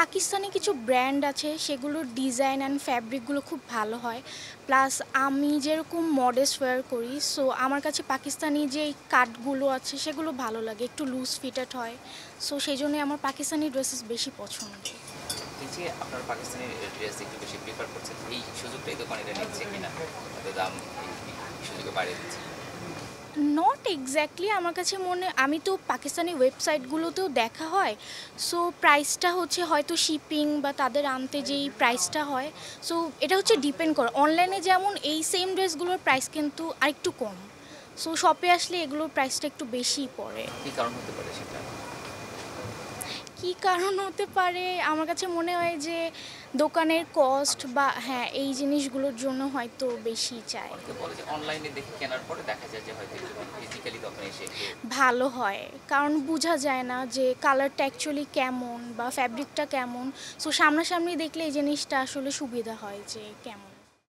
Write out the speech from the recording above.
পাকিস্তানি কিছু ব্র্যান্ড আছে সেগুলোর ডিজাইন অ্যান্ড ফ্যাব্রিকগুলো খুব ভালো হয়। প্লাস আমি যেরকম মডেস্ট ওয়্যার করি, সো আমার কাছে পাকিস্তানি যেই কাটগুলো আছে সেগুলো ভালো লাগে, একটু লুজ ফিটেড হয়। সো সেই জন্যই আমার পাকিস্তানি ড্রেসেস বেশি পছন্দ। এই যে আপনারা পাকিস্তানি ড্রেস একটু বেশি প্রিফার করছেন, এই সুযোগটাই দোকানিরা নিচ্ছে কিনা, হয়তো দাম এই সুযোগে বাড়িয়ে দিচ্ছে? নট এক্স্যাক্টলি, আমার কাছে আমি তো পাকিস্তানি ওয়েবসাইটগুলোতেও দেখা হয়। সো প্রাইসটা হচ্ছে হয়তো শিপিং বা তাদের আনতে যেই প্রাইসটা হয়, সো এটা হচ্ছে ডিপেন্ড করে। অনলাইনে যেমন এই সেম ড্রেসগুলোর প্রাইস কিন্তু আরেকটু কম, সো শপে আসলে এগুলোর প্রাইসটা একটু বেশিই পড়ে। কি কারণ হতে পারে সেটা? কী কারণ হতে পারে, আমার কাছে মনে হয় যে দোকানের কস্ট বা হ্যাঁ এই জিনিসগুলোর জন্য হয়তো বেশি চায়। অনেকে বলে যে অনলাইনে দেখে কেনার পরে দেখা যায় যে হয়তো একটু ফিজিক্যালি তখন এসে একটু ভালো হয়, কারণ বোঝা যায় না যে কালারটা অ্যাকচুয়ালি কেমন বা ফ্যাব্রিকটা কেমন। সো সামনাসামনি দেখলে এই জিনিসটা আসলে সুবিধা হয় যে কেমন।